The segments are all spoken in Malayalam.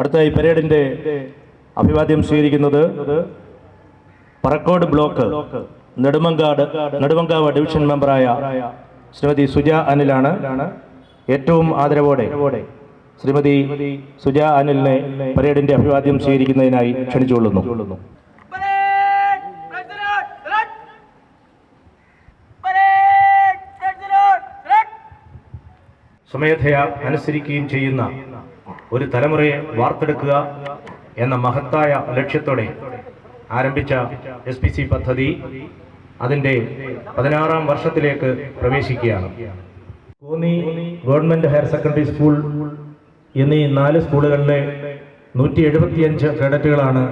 അടുത്തതായി പരേഡിൻ്റെ അഭിവാദ്യം സ്വീകരിക്കുന്നത് പറക്കോട് ബ്ലോക്ക് നെടുമങ്കാവ് ഡിവിഷൻ മെമ്പറായ ശ്രീമതി സുജ അനിലാണ്. ഏറ്റവും ആദരവോടെ ശ്രീമതി സുജ അനിലിനെ പരേഡിൻ്റെ അഭിവാദ്യം സ്വീകരിക്കുന്നതിനായി ക്ഷണിച്ചുകൊള്ളുന്നു. സ്വമേധയാ അനുസരിക്കുകയും ചെയ്യുന്ന ഒരു തലമുറയെ വാർത്തെടുക്കുക എന്ന മഹത്തായ ലക്ഷ്യത്തോടെ ആരംഭിച്ച SPC പദ്ധതി അതിൻ്റെ 16ാം വർഷത്തിലേക്ക് പ്രവേശിക്കുകയാണ്. Konni government higher secondary school എന്നീ 4 സ്കൂളുകളിലെ 175 കേഡറ്റുകളാണ്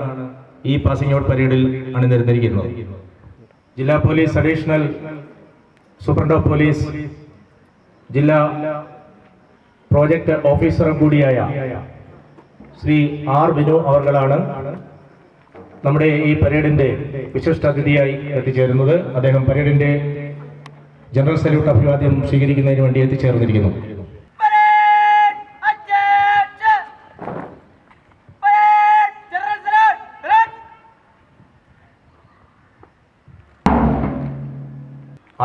ഈ പാസിംഗ് ഔട്ട് പരേഡിൽ അണിനിരന്നിരിക്കുന്നത്. ജില്ലാ police additional superintendent of police, ജില്ലാ പ്രോജക്ട് ഓഫീസറും കൂടിയായ ശ്രീ R. വിനു അവർകളാണ് നമ്മുടെ ഈ പരേഡിന്റെ വിശിഷ്ട അതിഥിയായി എത്തിച്ചേരുന്നത്. അദ്ദേഹം പരേഡിന്റെ ജനറൽ സല്യൂട്ട് അഭിവാദ്യം സ്വീകരിക്കുന്നതിന് വേണ്ടി എത്തിച്ചേർന്നിരിക്കുന്നു.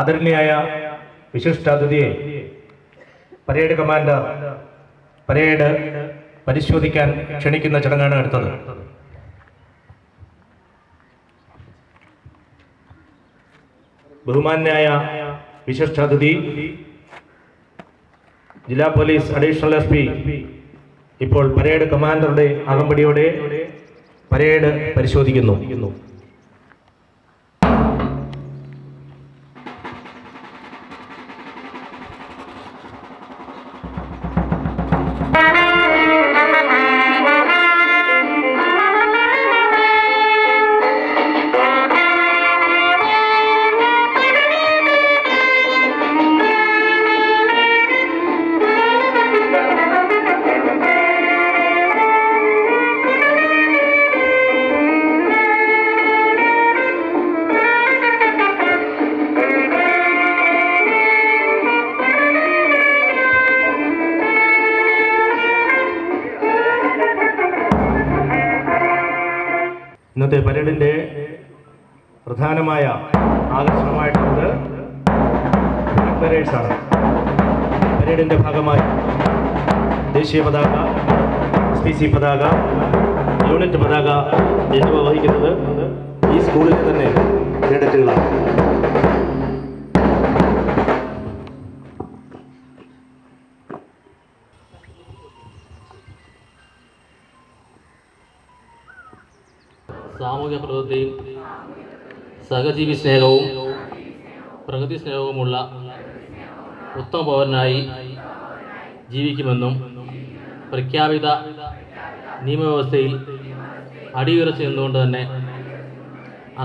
ആദരണീയായ വിശിഷ്ടാതിഥിയെ പരേഡ് കമാൻഡർ പരേഡ് പരിശോധിക്കാൻ ക്ഷണിക്കുന്ന ചടങ്ങാണ് അടുത്തത്. ബഹുമാന്യായ വിശിഷ്ടാതിഥി ജില്ലാ പോലീസ് അഡീഷണൽ SP ഇപ്പോൾ പരേഡ് കമാൻഡറുടെ അകമ്പടിയോടെ പരേഡ് പരിശോധിക്കുന്നു. ഇന്നത്തെ പരേഡിൻ്റെ പ്രധാനമായ ആകർഷണമായിട്ടുള്ളത് ഫ്ലാഗ് പരേഡ്സാണ്. പരേഡിൻ്റെ ഭാഗമായി ദേശീയ പതാക, SPC പതാക, യൂണിറ്റ് പതാക എന്നിവ വഹിക്കുന്നത് ഈ സ്കൂളിലെ തന്നെ കേഡറ്റുകളാണ്. സാമൂഹ്യ പ്രതിബദ്ധതയും സഹജീവി സ്നേഹവും പ്രകൃതി സ്നേഹവുമുള്ള ഉത്തമ പൗരനായി ജീവിക്കുമെന്നും പ്രഖ്യാപിത നിയമവ്യവസ്ഥയിൽ അടിയുറച്ചു നിന്നുകൊണ്ട് തന്നെ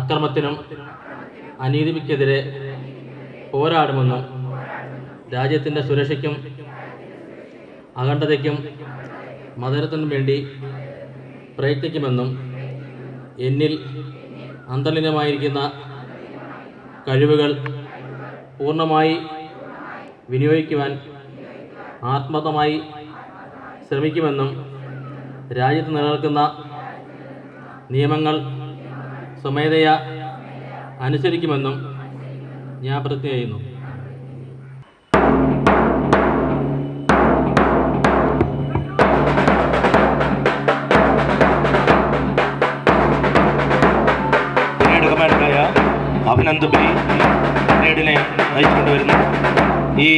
അക്രമത്തിനും അനീതിക്കെതിരെ പോരാടുമെന്നും രാജ്യത്തിൻ്റെ സുരക്ഷയ്ക്കും അഖണ്ഡതയ്ക്കും മതത്തിനും വേണ്ടി പ്രയത്നിക്കുമെന്നും എന്നിൽ അന്തർലീനമായിരിക്കുന്ന കഴിവുകൾ പൂർണ്ണമായി വിനിയോഗിക്കുവാൻ ആത്മാർത്ഥമായി ശ്രമിക്കുമെന്നും രാജ്യത്ത് നിലനിൽക്കുന്ന നിയമങ്ങൾ സ്വമേധയാ അനുസരിക്കുമെന്നും ഞാൻ പ്രതിജ്ഞ ചെയ്യുന്നു. അഭിനന്ദ് ബി പരേഡിനെ നയിച്ചുകൊണ്ടുവരുന്നു. ഈ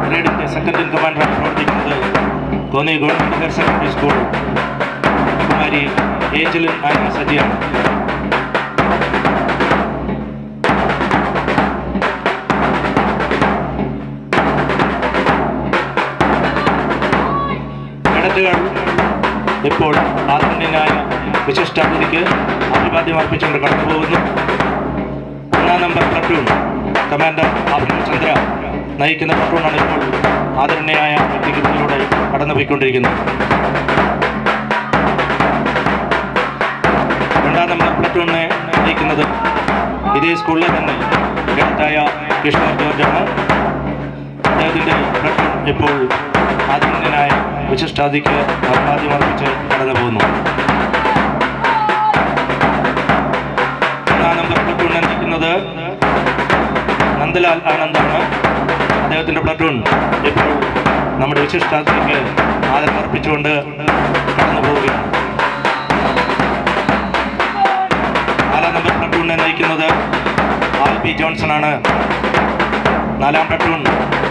പരേഡിൻ്റെ സെക്കൻഡ് ഇൻ കമാൻഡറായി പ്രവർത്തിക്കുന്നത് Konni government higher secondary school Kumari Angeline ആന സജിയാണ്. കേഡറ്റുകൾ ഇപ്പോൾ ആദരണീയനായ വിശിഷ്ടാതിഥിക്ക് അഭിവാദ്യം അർപ്പിച്ചുകൊണ്ട് കടന്നുപോകുന്നു. 1-ാം number platoon commander Abhinav Chandra നയിക്കുന്ന പ്ലട്ടൂണാണ് ഇപ്പോൾ ആദരണീയായ വ്യക്തിക്ക് മുന്നിലൂടെ കടന്നുപോയിക്കൊണ്ടിരിക്കുന്നത്. 2-ാം നമ്പർ പ്ലട്ടൂണിനെ നയിക്കുന്നത് ഇതേ സ്കൂളിലെ തന്നെ കേഡറ്റായ കൃഷ്ണ ജോർജാണ്. അദ്ദേഹത്തിൻ്റെ പ്ലട്ടൂൺ ഇപ്പോൾ ആദരണീയനായ വിശിഷ്ടാതിഥിക്ക് അഭിവാദ്യം അർപ്പിച്ച് കടന്നു പോകുന്നു. 1 നമ്പർ പ്ലട്ടൂണിനെ നയിക്കുന്നത് നന്ദലാൽ ആനന്ദാണ്. അദ്ദേഹത്തിൻ്റെ പ്ലട്ടൂൺ ഇപ്പോൾ നമ്മുടെ വിശിഷ്ടാതിഥിക്ക് ആദരം അർപ്പിച്ചുകൊണ്ട് കടന്നു പോവുകയാണ്. 4 നമ്പർ പ്ലട്ടൂണിനെ നയിക്കുന്നത് ആൽബി ജോൺസൺ ആണ്. 4-ാം പ്ലട്ടൂൺ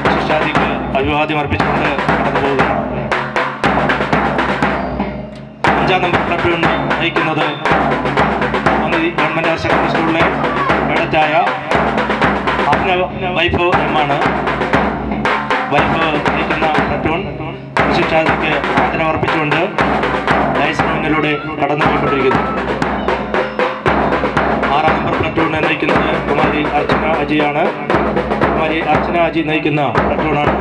വിശിഷ്ടാതിഥിക്ക് അഭിവാദ്യം അർപ്പിച്ചുകൊണ്ട് കടന്നു പോവുകയാണ്. 5-ാം നമ്പർ പ്ലട്ടൂൺ നയിക്കുന്നത് ഗവൺമെൻറ് ഹയർ സെക്കൻഡറി സ്കൂളിലെ കേഡറ്റായ വൈഫ് എമ്മാണ്. വൈഫ് നയിക്കുന്ന പ്ലട്ടൂൺ വിശിഷ്ടാതിഥിക്ക് ആദരവർപ്പിച്ചുകൊണ്ട് ലൈസൻസ് മുന്നിലൂടെ കടന്നുപോയിക്കൊണ്ടിരിക്കുന്നു. 6-ാം നമ്പർ പ്ലട്ടൂണിനെ നയിക്കുന്നത് കുമാരി അർച്ചന അജിയാണ്. കുമാരി അർച്ചന അജി നയിക്കുന്ന പ്ലട്ടൂണാണ്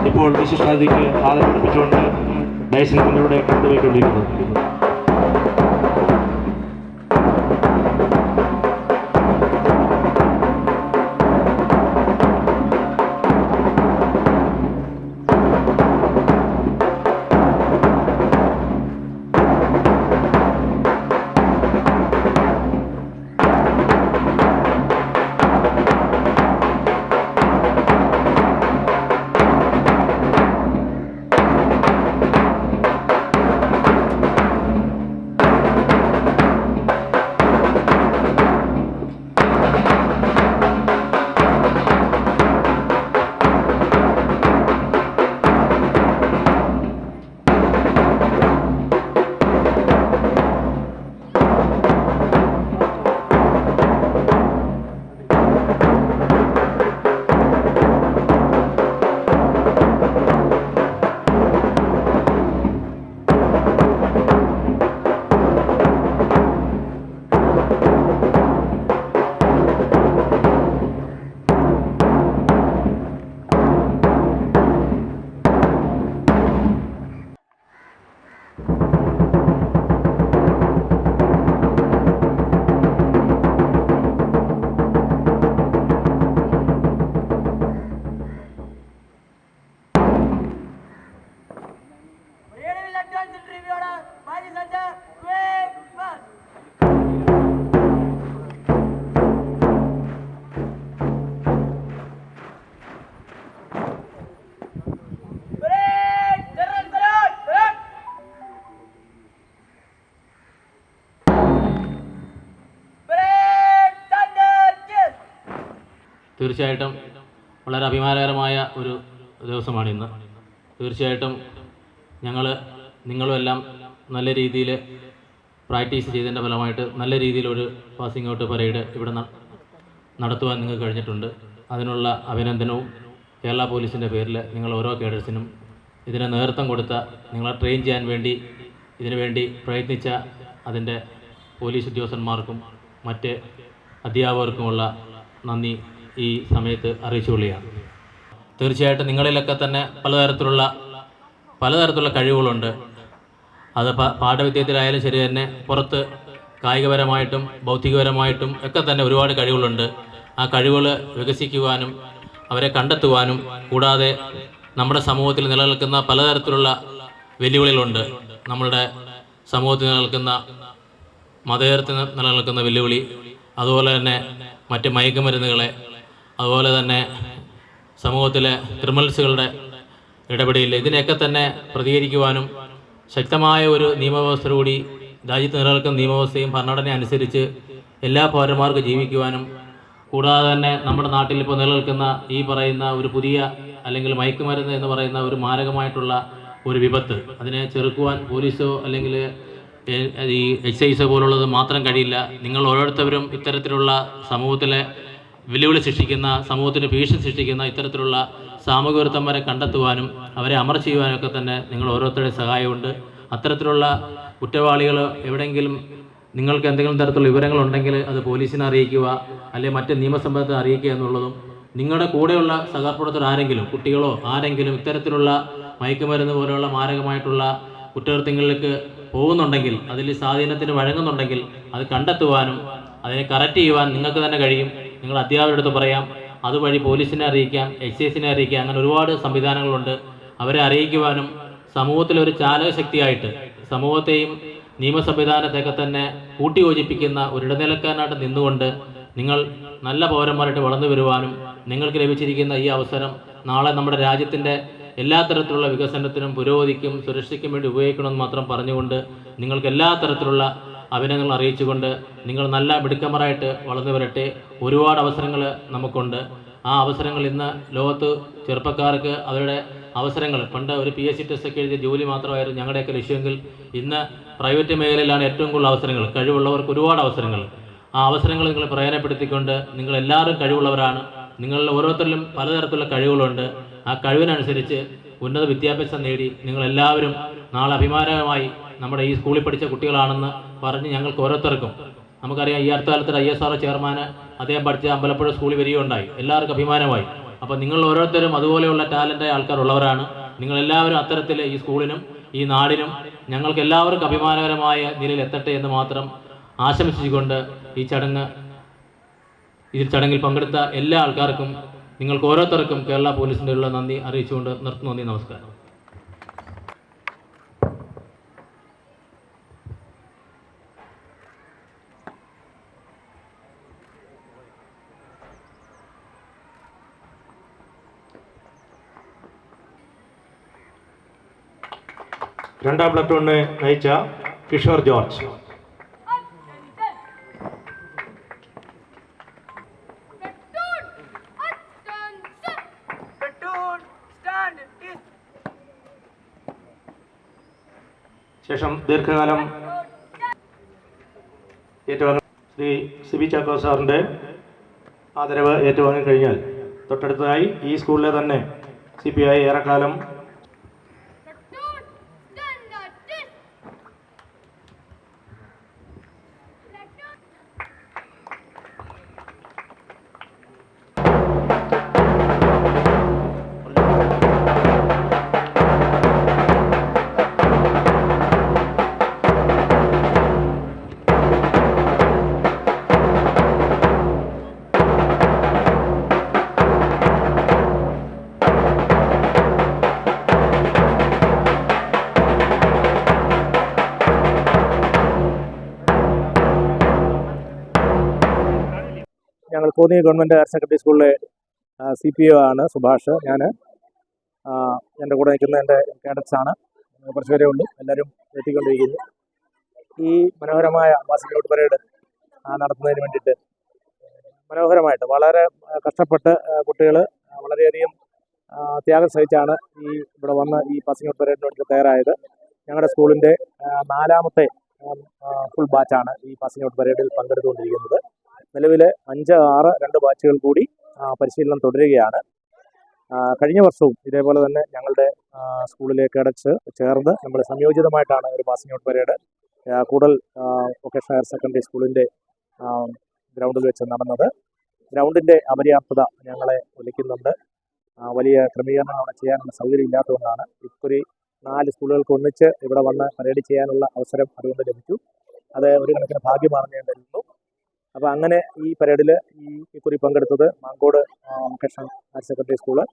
ഇപ്പോൾ വിശിഷ്ടാതിഥിക്ക് ആദരവർപ്പിച്ചുകൊണ്ട് ലൈസൻസ് മുന്നിലൂടെ കടന്നുപോയിക്കൊണ്ടിരിക്കുന്നത്. തീർച്ചയായിട്ടും വളരെ അഭിമാനകരമായ ഒരു ദിവസമാണ് ഇന്ന്. തീർച്ചയായിട്ടും നിങ്ങളുമെല്ലാം നല്ല രീതിയിൽ പ്രാക്ടീസ് ചെയ്തതിൻ്റെ ഫലമായിട്ട് നല്ല രീതിയിലൊരു പാസിംഗ് ഔട്ട് പരേഡ് ഇവിടെ നടത്തുവാൻ നിങ്ങൾക്ക് കഴിഞ്ഞിട്ടുണ്ട്. അതിനുള്ള അഭിനന്ദനവും കേരള പോലീസിൻ്റെ പേരിൽ നിങ്ങൾ ഓരോ കേഡറ്റ്സിനും ഇതിന് നേതൃത്വം കൊടുത്ത, നിങ്ങളെ ട്രെയിൻ ചെയ്യാൻ വേണ്ടി ഇതിനുവേണ്ടി പ്രയത്നിച്ച അതിൻ്റെ പോലീസ് ഉദ്യോഗസ്ഥന്മാർക്കും മറ്റ് അധ്യാപകർക്കുമുള്ള നന്ദി ഈ സമയത്ത് അറിയിച്ചുകൊള്ളുകയാണ്. തീർച്ചയായിട്ടും നിങ്ങളിലൊക്കെ തന്നെ പലതരത്തിലുള്ള കഴിവുകളുണ്ട്. അത് പാഠവിദ്യത്തിലായാലും ശരി തന്നെ, പുറത്ത് കായികപരമായിട്ടും ബൗദ്ധികപരമായിട്ടും ഒക്കെ തന്നെ ഒരുപാട് കഴിവുകളുണ്ട്. ആ കഴിവുകൾ വികസിക്കുവാനും അവരെ കണ്ടെത്തുവാനും, കൂടാതെ നമ്മുടെ സമൂഹത്തിൽ നിലനിൽക്കുന്ന പലതരത്തിലുള്ള വെല്ലുവിളികളുണ്ട്. നമ്മളുടെ സമൂഹത്തിൽ നിലനിൽക്കുന്ന മതേതരത്തിൽ നിലനിൽക്കുന്ന വെല്ലുവിളി, അതുപോലെ തന്നെ മറ്റ് മയക്കുമരുന്നുകളെ, അതുപോലെ തന്നെ സമൂഹത്തിലെ ക്രിമിനൽസുകളുടെ ഇടപെടലിൽ, ഇതിനെയൊക്കെ തന്നെ പ്രതികരിക്കുവാനും ശക്തമായ ഒരു നിയമവ്യവസ്ഥയോടുകൂടി രാജ്യത്ത് നിലനിൽക്കുന്ന നിയമവ്യവസ്ഥയും ഭരണഘടനയും അനുസരിച്ച് എല്ലാ പൗരന്മാർക്കും ജീവിക്കുവാനും, കൂടാതെ തന്നെ നമ്മുടെ നാട്ടിൽ ഇപ്പോൾ നിലനിൽക്കുന്ന ഈ പറയുന്ന ഒരു പുതിയ അല്ലെങ്കിൽ മയക്കുമരുന്ന് എന്ന് പറയുന്ന ഒരു മാരകമായിട്ടുള്ള ഒരു വിപത്ത്, അതിനെ ചെറുക്കുവാൻ പോലീസോ അല്ലെങ്കിൽ ഈ എക്സൈസോ പോലുള്ളത് മാത്രം കഴിയില്ല. നിങ്ങൾ ഓരോരുത്തരും ഇത്തരത്തിലുള്ള സമൂഹത്തിലെ വെല്ലുവിളി സൃഷ്ടിക്കുന്ന, സമൂഹത്തിന് ഭീഷണി സൃഷ്ടിക്കുന്ന ഇത്തരത്തിലുള്ള സാമൂഹിക വിരുദ്ധന്മാരെ കണ്ടെത്തുവാനും അവരെ അമർ ചെയ്യുവാനൊക്കെ തന്നെ നിങ്ങൾ ഓരോരുത്തരുടെയും സഹായമുണ്ട്. അത്തരത്തിലുള്ള കുറ്റവാളികൾ എവിടെയെങ്കിലും നിങ്ങൾക്ക് എന്തെങ്കിലും തരത്തിലുള്ള വിവരങ്ങളുണ്ടെങ്കിൽ അത് പോലീസിനെ അറിയിക്കുക, അല്ലെങ്കിൽ മറ്റ് നിയമസംബന്ധത്തെ അറിയിക്കുക എന്നുള്ളതും, നിങ്ങളുടെ കൂടെയുള്ള സഹപ്രവർത്തകർ ആരെങ്കിലും, കുട്ടികളോ ആരെങ്കിലും ഇത്തരത്തിലുള്ള മയക്കുമരുന്ന് പോലെയുള്ള മാരകമായിട്ടുള്ള കുറ്റകൃത്യങ്ങളിലേക്ക് പോകുന്നുണ്ടെങ്കിൽ, അതിൽ സ്വാധീനത്തിന് വഴങ്ങുന്നുണ്ടെങ്കിൽ അത് കണ്ടെത്തുവാനും അതിനെ കറക്റ്റ് ചെയ്യുവാൻ നിങ്ങൾക്ക് തന്നെ കഴിയും. നിങ്ങൾ അധ്യാപകരുടെ അടുത്ത് പറയാം. അതുവഴി പോലീസിനെ അറിയിക്കാം, എക്സൈസിനെ അറിയിക്കാം. അങ്ങനെ ഒരുപാട് സംവിധാനങ്ങളുണ്ട്. അവരെ അറിയിക്കുവാനും സമൂഹത്തിലൊരു ചാലകശക്തിയായിട്ട് സമൂഹത്തെയും നിയമ സംവിധാനത്തെയൊക്കെ തന്നെ കൂട്ടിയോജിപ്പിക്കുന്ന ഒരു ഇടനിലക്കാരനായിട്ട് നിന്നുകൊണ്ട് നിങ്ങൾ നല്ല പൗരന്മാരായിട്ട് വളർന്നു വരുവാനും നിങ്ങൾക്ക് ലഭിച്ചിരിക്കുന്ന ഈ അവസരം നാളെ നമ്മുടെ രാജ്യത്തിൻ്റെ എല്ലാ തരത്തിലുള്ള വികസനത്തിനും പുരോഗതിക്കും സുരക്ഷയ്ക്കും വേണ്ടി ഉപയോഗിക്കണമെന്ന് മാത്രം പറഞ്ഞുകൊണ്ട് നിങ്ങൾക്ക് എല്ലാ തരത്തിലുള്ള അഭിനന്ദനങ്ങൾ അറിയിച്ചുകൊണ്ട് നിങ്ങൾ നല്ല മിടുക്കന്മാരായിട്ട് വളർന്നു വരട്ടെ. ഒരുപാട് അവസരങ്ങൾ നമുക്കുണ്ട്. ആ അവസരങ്ങൾ ഇന്ന് ലോകത്ത് ചെറുപ്പക്കാർക്ക് അവരുടെ അവസരങ്ങൾ, പണ്ട് ഒരു PSC ടെസ്റ്റൊക്കെ എഴുതിയ ജോലി മാത്രമായിരുന്നു ഞങ്ങളുടെയൊക്കെ ലക്ഷ്യമെങ്കിൽ ഇന്ന് പ്രൈവറ്റ് മേഖലയിലാണ് ഏറ്റവും കൂടുതൽ അവസരങ്ങൾ. കഴിവുള്ളവർക്ക് ഒരുപാട് അവസരങ്ങൾ. ആ അവസരങ്ങൾ നിങ്ങൾ പ്രയോജനപ്പെടുത്തിക്കൊണ്ട് നിങ്ങളെല്ലാവരും കഴിവുള്ളവരാണ്. നിങ്ങളിൽ ഓരോരുത്തരിലും പലതരത്തിലുള്ള കഴിവുകളുണ്ട്. ആ കഴിവിനനുസരിച്ച് ഉന്നത വിദ്യാഭ്യാസം നേടി നിങ്ങളെല്ലാവരും നാളെ അഭിമാനകരമായി നമ്മുടെ ഈ സ്കൂളിൽ പഠിച്ച കുട്ടികളാണെന്ന് പറഞ്ഞ് ഞങ്ങൾക്ക് ഓരോരുത്തർക്കും, നമുക്കറിയാം ഈ അടുത്ത കാലത്ത് ISRO ചെയർമാൻ അദ്ദേഹം പഠിച്ച അമ്പലപ്പുഴ സ്കൂളിൽ വരികയുണ്ടായി. എല്ലാവർക്കും അഭിമാനമായി. അപ്പോൾ നിങ്ങൾ ഓരോരുത്തരും അതുപോലെയുള്ള ടാലൻ്റായ ആൾക്കാരുള്ളവരാണ്. നിങ്ങളെല്ലാവരും അത്തരത്തിൽ ഈ സ്കൂളിനും ഈ നാടിനും ഞങ്ങൾക്ക് എല്ലാവർക്കും അഭിമാനകരമായ നിലയിൽ എത്തട്ടെ എന്ന് മാത്രം ആശംസിച്ചുകൊണ്ട് ഈ ചടങ്ങിൽ പങ്കെടുത്ത എല്ലാ ആൾക്കാർക്കും നിങ്ങൾക്ക് ഓരോരുത്തർക്കും കേരള പോലീസിൻ്റെ ഉള്ള നന്ദി അറിയിച്ചുകൊണ്ട് നിർത്തുന്നു. നന്ദി, നമസ്കാരം. രണ്ടാം പ്ലറ്റൂണിനെ നയിച്ച കിഷോർ ജോർജ്. ശേഷം ദീർഘകാലം ഏറ്റുവാങ്ങി ശ്രീ CB ചാക്കോ സാറിൻ്റെ ആദരവ് ഏറ്റുവാങ്ങി കഴിഞ്ഞാൽ തൊട്ടടുത്തതായി ഈ സ്കൂളിലെ തന്നെ CPI ഏറെക്കാലം ഞങ്ങൾ കോന്നി ഗവൺമെൻറ് ഹയർ സെക്കൻഡറി സ്കൂളിലെ CPO ആണ് സുഭാഷ്. ഞാൻ എൻ്റെ കൂടെ നിൽക്കുന്ന എൻ്റെ കാഡറ്റ്സാണ്. കുറച്ച് പേരേ ഉള്ളൂ, എല്ലാവരും എത്തിക്കൊണ്ടിരിക്കുന്നു. ഈ മനോഹരമായ പാസിംഗ് ഔട്ട് പരേഡ് നടത്തുന്നതിന് വേണ്ടിയിട്ട് മനോഹരമായിട്ട് വളരെ കഷ്ടപ്പെട്ട് കുട്ടികൾ വളരെയധികം ത്യാഗം സഹിച്ചാണ് ഇവിടെ വന്ന് ഈ പാസിംഗ് ഔട്ട് പരേഡിന് വേണ്ടി തയ്യാറായത്. ഞങ്ങളുടെ സ്കൂളിൻ്റെ 4ാമത്തെ ഫുൾ ബാച്ചാണ് ഈ പാസിംഗ് ഔട്ട് പരേഡിൽ പങ്കെടുത്തുകൊണ്ടിരിക്കുന്നത്. നിലവിൽ 5, 6, 2 ബാച്ചുകൾ കൂടി പരിശീലനം തുടരുകയാണ്. കഴിഞ്ഞ വർഷവും ഇതേപോലെ തന്നെ ഞങ്ങളുടെ സ്കൂളിലെ കേഡറ്റ്സ് ചേർന്ന് നമ്മൾ സംയോജിതമായിട്ടാണ് ഒരു പാസിംഗ് ഔട്ട് പരേഡ് കൂടൽ വൊക്കേഷണൽ ഹയർ സെക്കൻഡറി സ്കൂളിൻ്റെ ഗ്രൗണ്ടിൽ വെച്ച് നടന്നത്. ഗ്രൗണ്ടിൻ്റെ അപര്യാപ്തത ഞങ്ങളെ ഒലിക്കുന്നുണ്ട്. വലിയ ക്രമീകരണം അവിടെ ചെയ്യാനുള്ള സൗകര്യം ഇല്ലാത്തതുകൊണ്ടാണ് ഇക്കുറി 4 സ്കൂളുകൾക്ക് ഒന്നിച്ച് ഇവിടെ വന്ന് പരേഡ് ചെയ്യാനുള്ള അവസരം അതുകൊണ്ട് ലഭിച്ചു. അത് ഒരു കണക്കിന് ഭാഗ്യമാണെന്ന് ഞാൻ കരുതുന്നു. അപ്പോൾ അങ്ങനെ ഈ പരേഡിൽ ഇക്കുറി പങ്കെടുത്തത് Mankode vocational higher secondary school,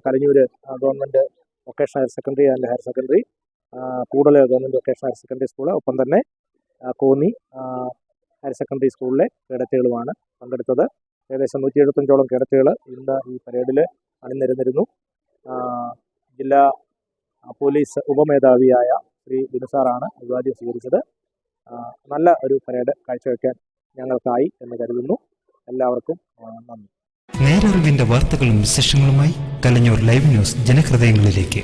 Kalanjoor government vocational higher secondary and higher secondary, Koodal government vocational higher secondary school, ഒപ്പം തന്നെ കോന്നി ഹയർ സെക്കൻഡറി സ്കൂളിലെ കേഡറ്റുകളുമാണ് പങ്കെടുത്തത്. ഏകദേശം 175ഓളം കേഡറ്റുകൾ ഇന്ന് ഈ പരേഡിൽ അണിനിരന്നിരുന്നു. ജില്ലാ പോലീസ് ഉപമേധാവിയായ ശ്രീ ബിനുസാറാണ് അഭിവാദ്യം സ്വീകരിച്ചത്. നല്ല ഒരു പരേഡ് കാഴ്ചവെക്കാൻ ഞങ്ങൾക്കായി എന്ന് കരുതുന്നു. എല്ലാവർക്കും നന്ദി. നേരറിവിന്റെ വാർത്തകളും വിശേഷങ്ങളുമായി കലഞ്ഞൂർ ലൈവ് ന്യൂസ് ജനഹൃദയങ്ങളിലേക്ക്.